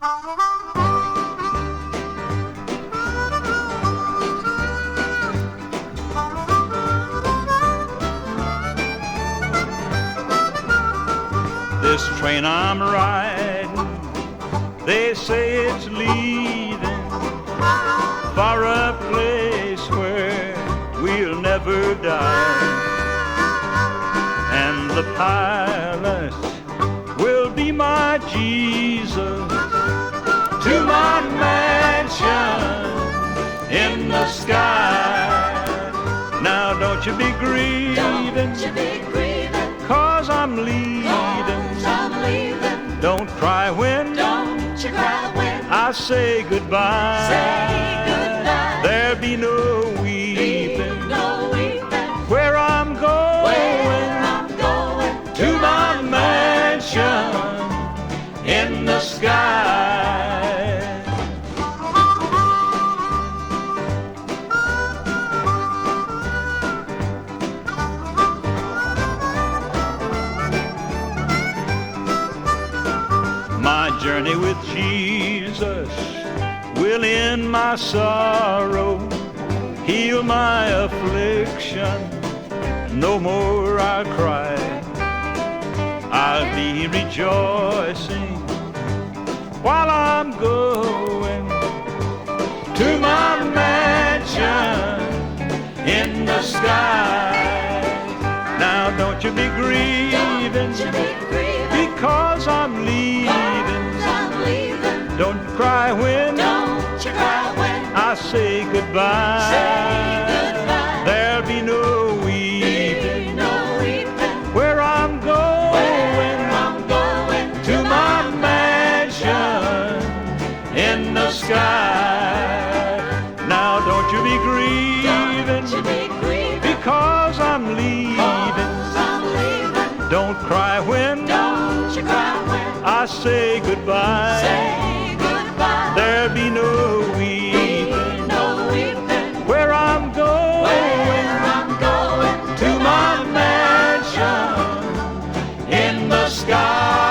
This train I'm riding, they say it's leaving for a place where we'll never die. And the pilot will be my Jesus to my mansion in the sky. Now don't you be grieving, 'cause I'm leaving. Don't cry when I say goodbye. There be no weeping, where I'm going, to my mansion in the sky. My journey with Jesus will end my sorrow, heal my affliction, no more I'll cry. I'll be rejoicing while I'm going to my mansion in the sky. Now don't you be grieving, because I'm leaving. Don't cry when I say goodbye. There'll be no weeping, where I'm going, to my mansion in the sky. Now don't you be grieving, because I'm leaving. Don't cry when I say goodbye. There be no weeping, where I'm going, to my mansion in the sky.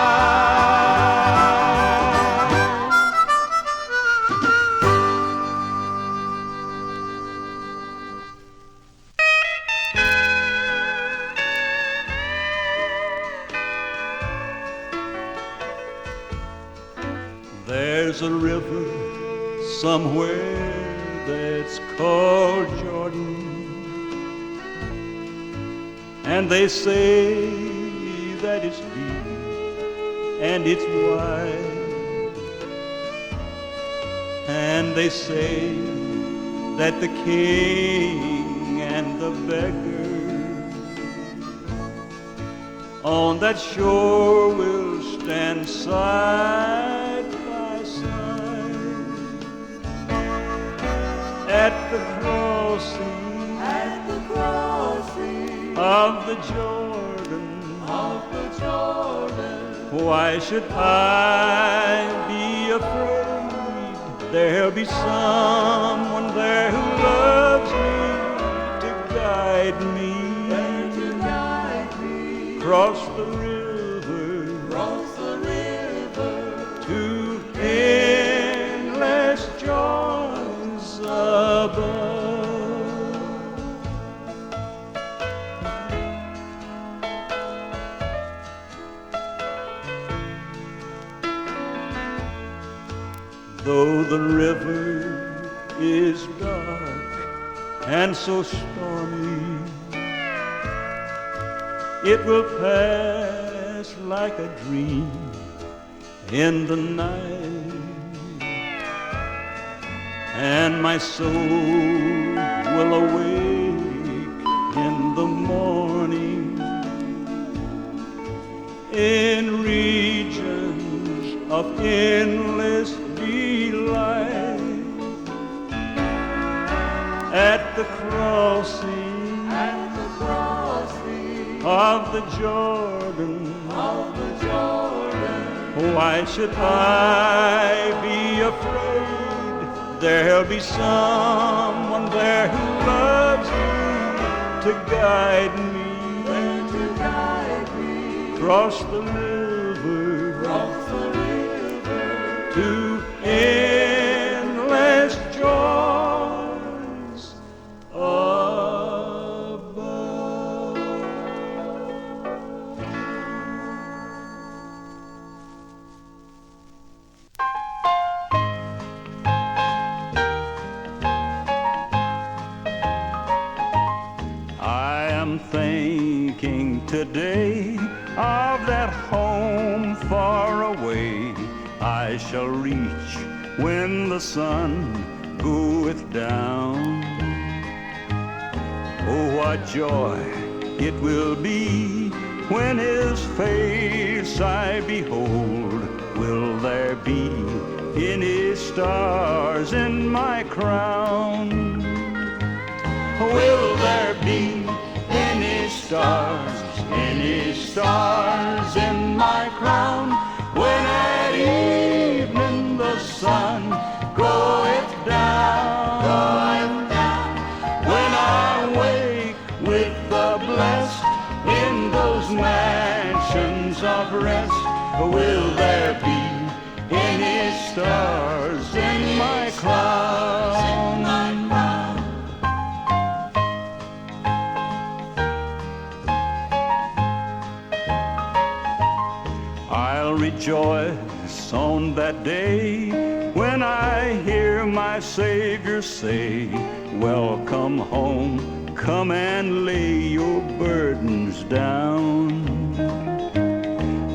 There's a river somewhere that's called Jordan, and they say that it's deep and it's wide, and they say that the king and the beggar on that shore will stand side by side at the crossing of the Jordan. Why should I be afraid? There'll be someone there who loves me to guide me. Cross the river to endless joys above. Though the river is dark and so stormy, it will pass like a dream in the night, and my soul will awake in the morning in regions of endless delight at the crossing of the Jordan. Why should I be afraid? There'll be someone there who loves me to guide me. Cross the river to endless joys above. I am thinking today of that home far away I shall reach when the sun goeth down. Oh, what joy it will be when his face I behold. Will there be any stars in my crown? Will there be any stars in my crown? When at evening the sun goeth down, when I wake with the blessed in those mansions of rest, will there be any stars in my crown? I'll rejoice on that day when I hear my Savior say, welcome home, come and lay your burdens down.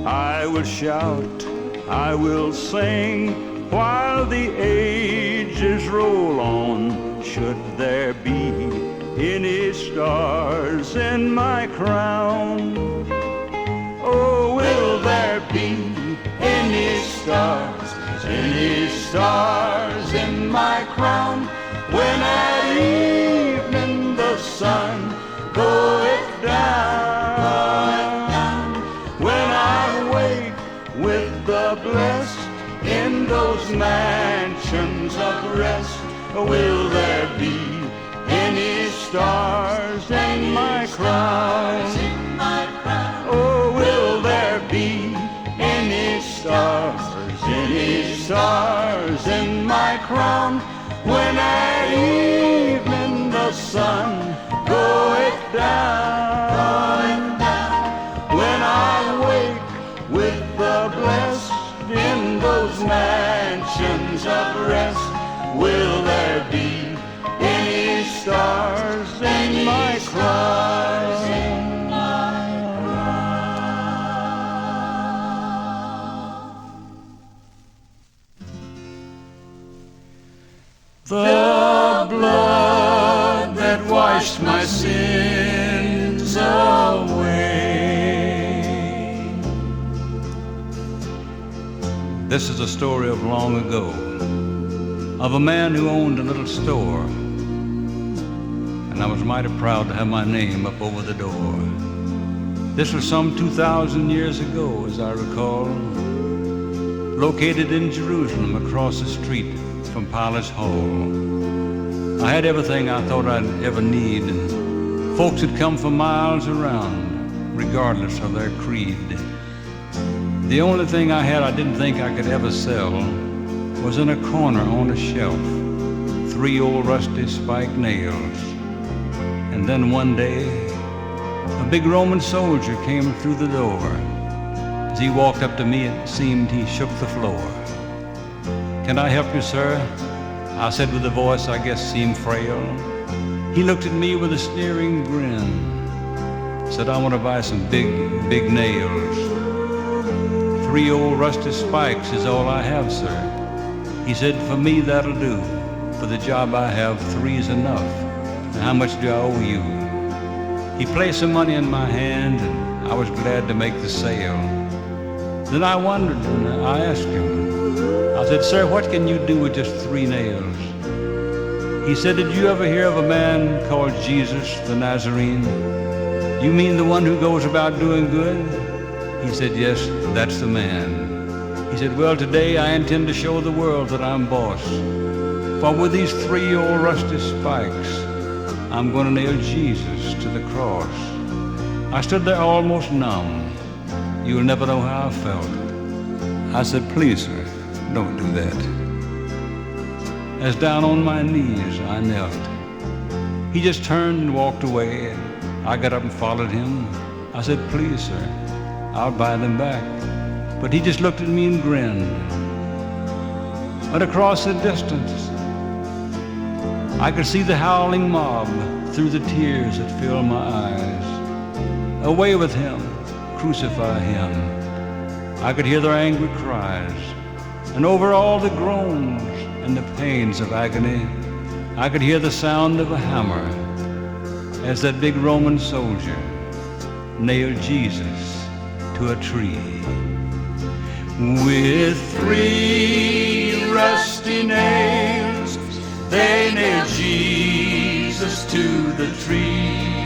I will shout, I will sing while the ages roll on. Should there be any stars in my crown? Oh, will there be any stars in my crown? When at evening the sun goeth down, when I wake with the blessed in those mansions of rest, will there be any stars in my crown? Oh, will there be any stars in my crown? When at evening the sun goeth down, when I wake with the blessed in those mansions of rest, will there be any stars in my crown? The blood that washed my sins away. This is a story of long ago, of a man who owned a little store, and I was mighty proud to have my name up over the door. This was some 2,000 years ago, as I recall, located in Jerusalem across the street from Pilate's Hall. I had everything I thought I'd ever need, and folks had come for miles around, regardless of their creed. The only thing I had I didn't think I could ever sell was in a corner on a shelf, 3 old rusty spike nails. And then one day, a big Roman soldier came through the door. As he walked up to me, it seemed he shook the floor. "Can I help you, sir?" I said with a voice I guess seemed frail. He looked at me with a sneering grin, said, "I want to buy some big nails. 3 old rusty spikes is all I have, sir." He said, "For me that'll do. For the job I have, 3's enough. And how much do I owe you?" He placed some money in my hand, and I was glad to make the sale. Then I wondered, and I asked him, I said, "Sir, what can you do with just 3 nails?" He said, "Did you ever hear of a man called Jesus the Nazarene? You mean the one who goes about doing good?" He said, "Yes, that's the man." He said, "Well, today I intend to show the world that I'm boss. For with these 3 old rusty spikes, I'm going to nail Jesus to the cross." I stood there almost numb. You'll never know how I felt. I said, "Please, sir, Don't do that. As down on my knees I knelt, he just turned and walked away. I got up and followed him. I said, please, sir, I'll buy them back. But he just looked at me and grinned. But across the distance, I could see the howling mob through the tears that filled my eyes. Away with him, crucify him. I could hear their angry cries, and over all the groans and the pains of agony, I could hear the sound of a hammer as that big Roman soldier nailed Jesus to a tree. With 3 rusty nails, they nailed Jesus to the tree.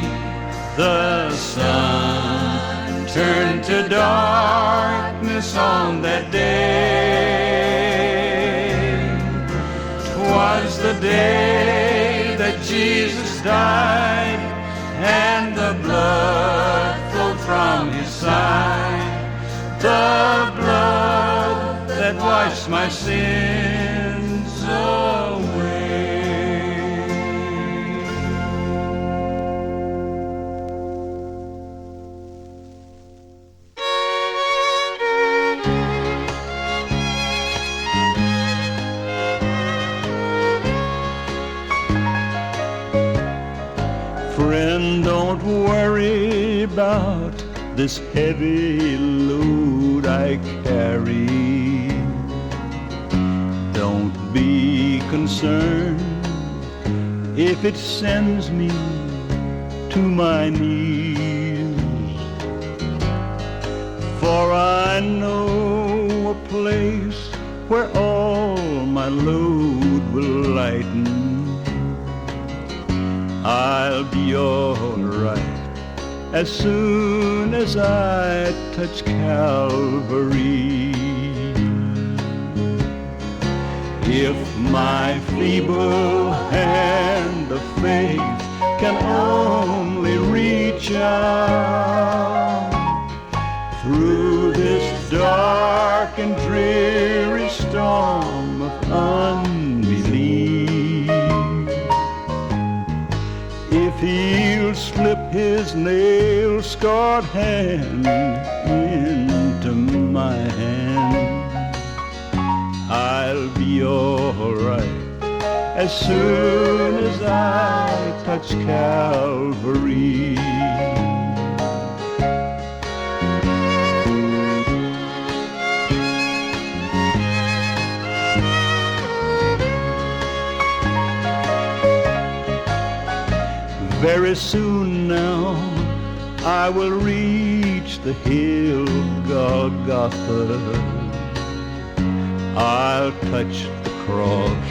The sun turned to darkness on that day. 'Twas the day that Jesus died, and the blood flowed from his side. The blood that washed my sins away. Friend, don't worry about this heavy load I carry. Don't be concerned if it sends me to my knees, for I know a place where all my load will lighten. I'll be all right as soon as I touch Calvary. If my feeble hand of faith can only reach out through this dark and dreary storm of unbelief, if he'll slip his nail-scarred hand into my hand, I'll be all right as soon as I touch Calvary. Very soon now I will reach the hill Golgotha. I'll touch the cross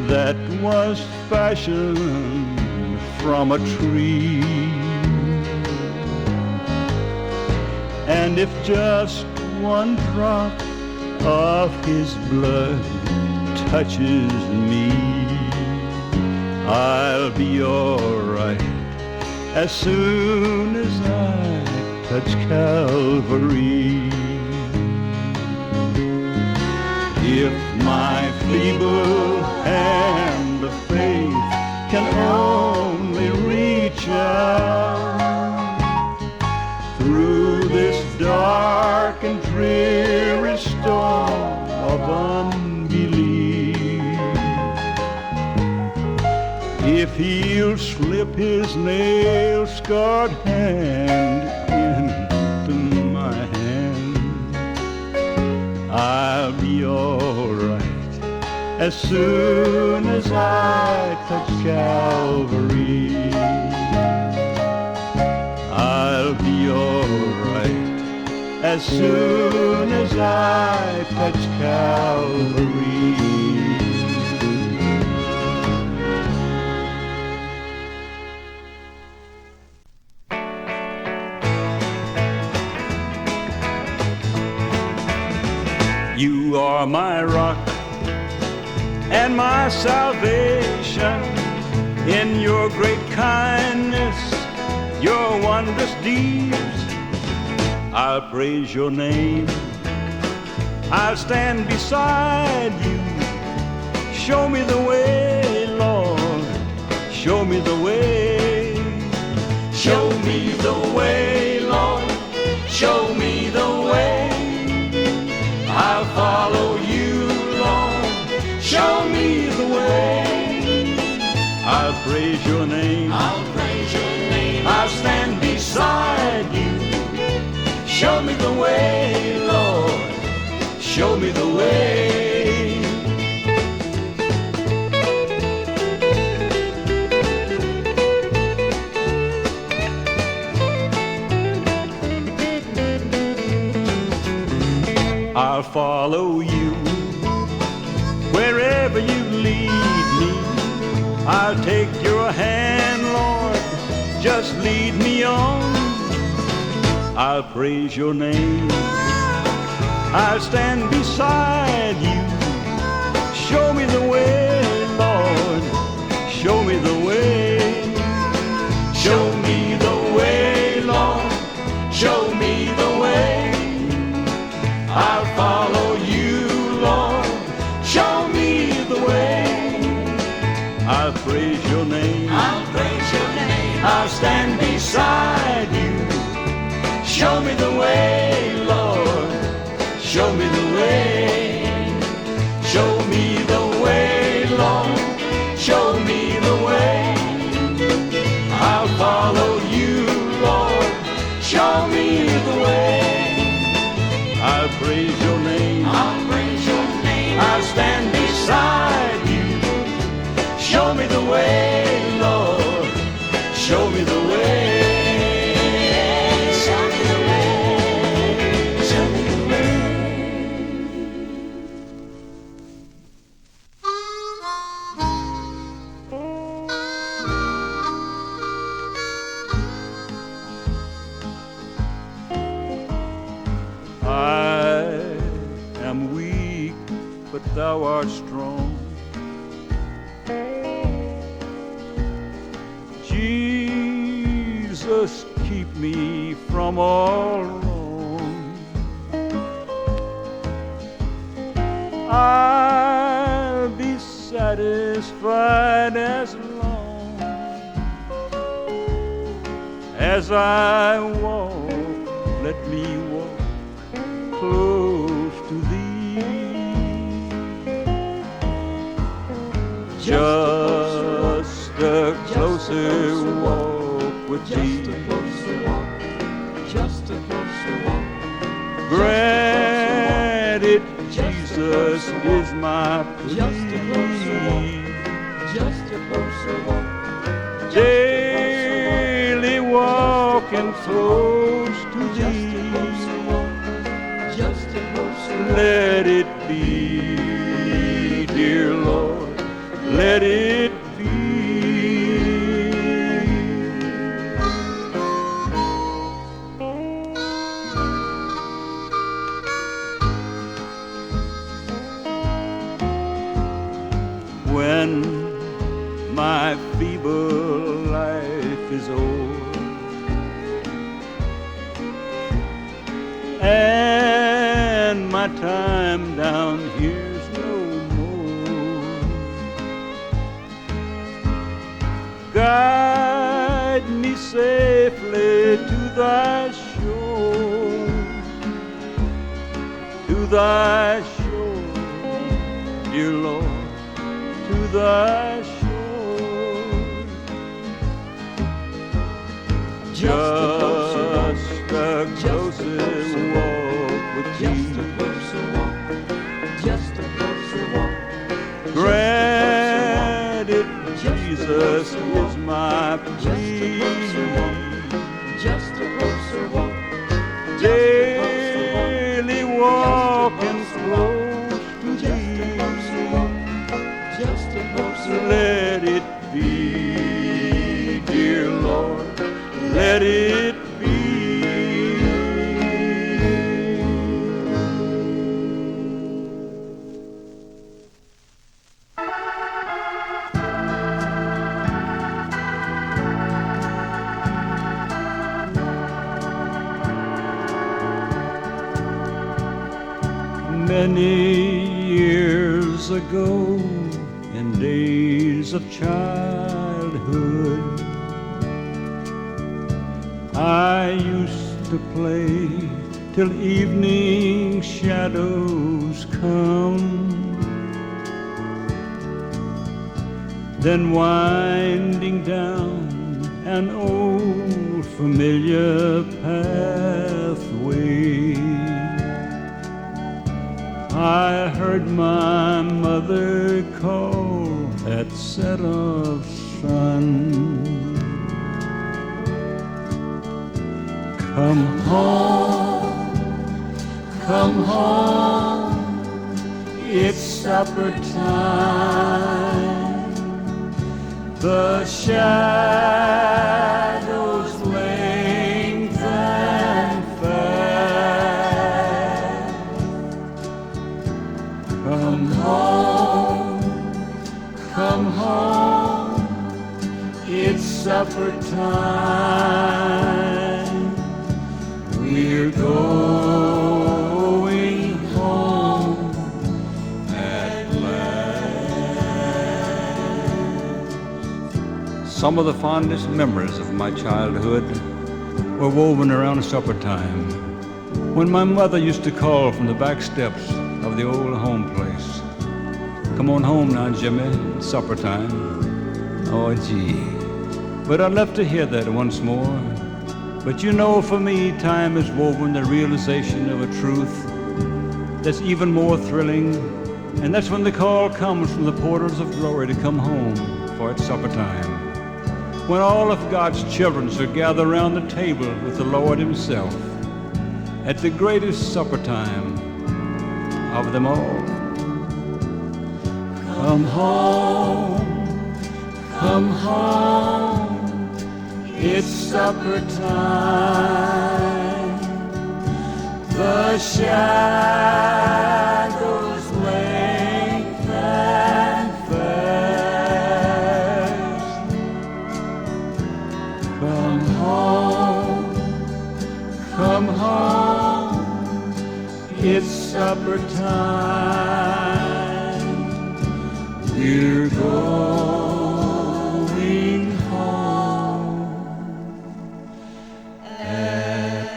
that was fashioned from a tree. And if just one drop of his blood touches me, I'll be all right as soon as I touch Calvary. If my feeble hand of faith can only reach out through this dark and dreary storm of unbelief, if he'll slip his nail-scarred hand into my hand, I'll be all right as soon as I touch Calvary. I'll be all right as soon as I touch Calvary. You are my rock and my salvation. In your great kindness, your wondrous deeds, I'll praise your name I'll stand beside you. Show me the way, Lord, show me the way. Show me the way, Lord, show me the way. I'll follow you, Lord, show me the way. I'll praise your name, I'll praise your name. I'll stand beside you. Show me the way, Lord, show me the way. I'll follow you wherever you lead me. I'll take your hand, Lord, just lead me on. I'll praise your name, I'll stand beside you. Show me the way, Lord, show me the way. Show me the way, Lord, show me the way. I'll follow you, Lord, show me the way. I'll praise your name, I'll praise your name. I'll stand beside you. Show me the way, Lord, show me the way. Show me the way, Lord, show me the way. I'll follow you, Lord, show me the way. I'll praise your name, I'll praise your name. I'll stand beside you. Show me the way, Lord, show me the way. Show me the way, show me the way. I am weak, but thou art strong. Jesus, keep me from all wrong. I'll be satisfied as long as I walk. Let me walk close to thee. Just a closer walk with thee. Just a closer walk. Grant it, Jesus, is my plea. Just a closer walk. Just a closer walk. Daily walking close to thee. Just a closer walk. Let it be, dear Lord, let it be. When my feeble life is o'er and my time down here's no more, guide me safely to thy shore, to thy shore, dear Lord, to thy shore. Just a closer walk with thee. Just a closer walk. Just a closer walk. Grant it, Jesus, is my plea. Just a closer walk. Daily walking close to thee. Just a closer walk. Let it be, dear Lord, let it be. Many years ago, in days of childhood, I used to play till evening shadows come. Then winding down an old familiar pathway, I heard my mother call at set of sun. Come home, come home, it's supper time. The shadows lengthen fast. Come home, it's supper time. We're going home at last. Some of the fondest memories of my childhood were woven around supper time, when my mother used to call from the back steps of the old home place. Come on home now, Jimmie, it's supper time. Oh, gee. But I'd love to hear that once more. But you know, for me, time has woven the realization of a truth that's even more thrilling, and that's when the call comes from the portals of glory to come home, for it's supper time. When all of God's children shall gather around the table with the Lord himself at the greatest supper time of them all. Come home, it's supper time. The shadows lengthen fast. Come home, it's supper time. We're going home at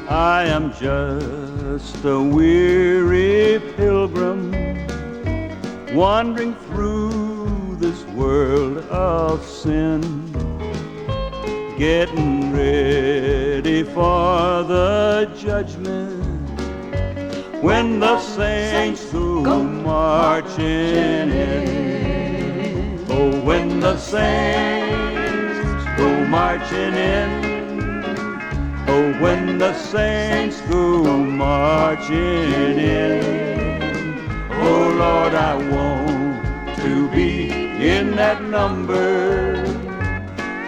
I am just a weary pilgrim wandering through this world of sin, getting ready for the judgment when the saints go marching in. Oh, when the saints go marching in. Oh, when the saints go marching in. Oh, Lord, I want to be in that number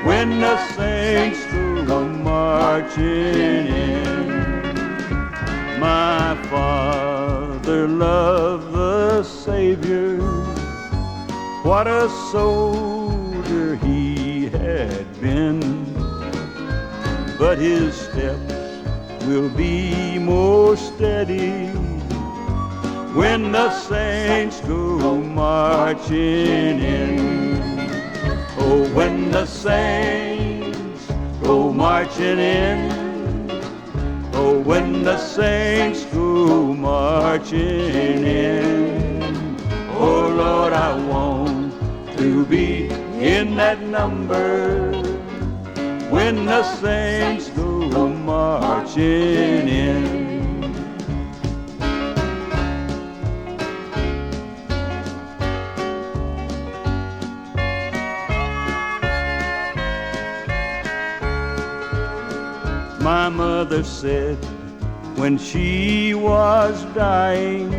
when the saints go marching in. My father loved the Savior. What a soldier he had been. But his steps will be more steady when the saints go marching in. Oh, when the saints go marching in. Oh, when the saints go marching in. Oh, Lord, I want to be in that number when the saints go marching in. My mother said when she was dying,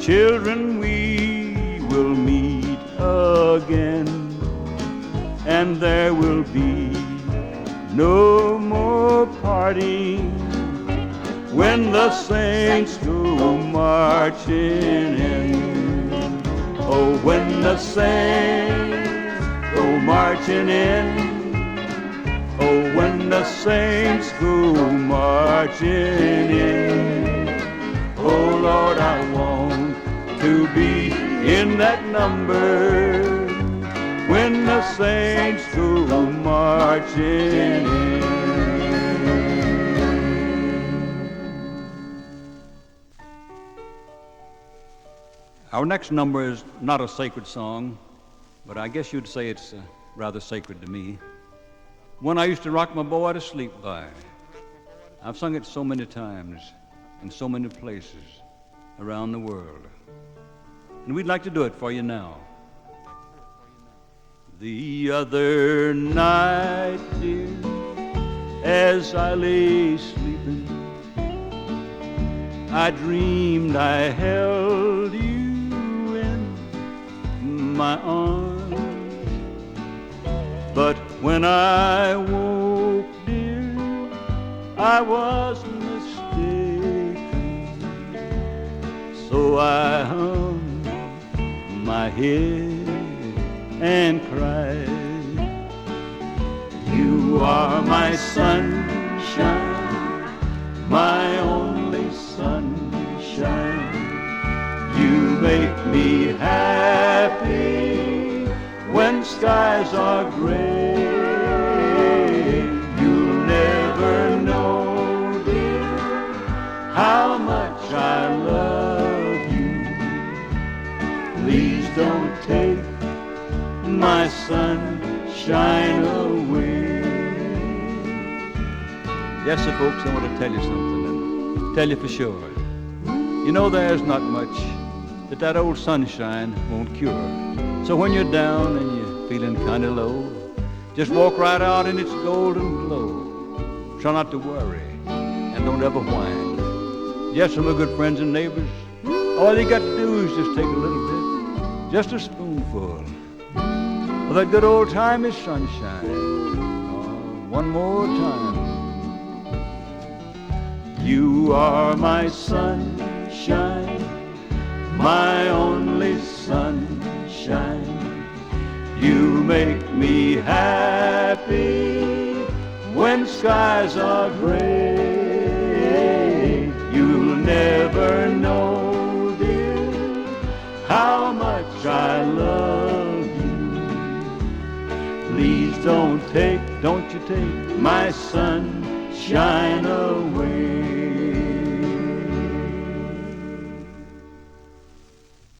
children, we will meet again, and there will be No more parting when the saints go marching in. Oh, when the saints go marching in. Oh, when the saints go marching in. Oh, Lord, I want to be in that number when the saints go marching in. Our next number is not a sacred song, but I guess you'd say it's rather sacred to me. One I used to rock my boy to sleep by. I've sung it so many times in so many places around the world. And we'd like to do it for you now. The other night, dear, as I lay sleeping, I dreamed I held you in my arms. But when I woke, dear, I was mistaken. So I hung my head and cried. You are my sunshine, my only sunshine. You make me happy when skies are gray. You'll never know, dear, how much I love you. Please don't take my sunshine away. Yes, sir, folks, I want to tell you something, and tell you for sure. You know there's not much that old sunshine won't cure. So when you're down and you're feeling kind of low, just walk right out in its golden glow. Try not to worry and don't ever whine. Yes, my good friends and neighbors, all you got to do is just take a little bit, just a spoonful of that good old-timey sunshine. Oh, one more time. You are my sunshine, my only sunshine. You make me happy when skies are gray. You'll never know, dear, how much I love you. Please don't you take my sunshine away.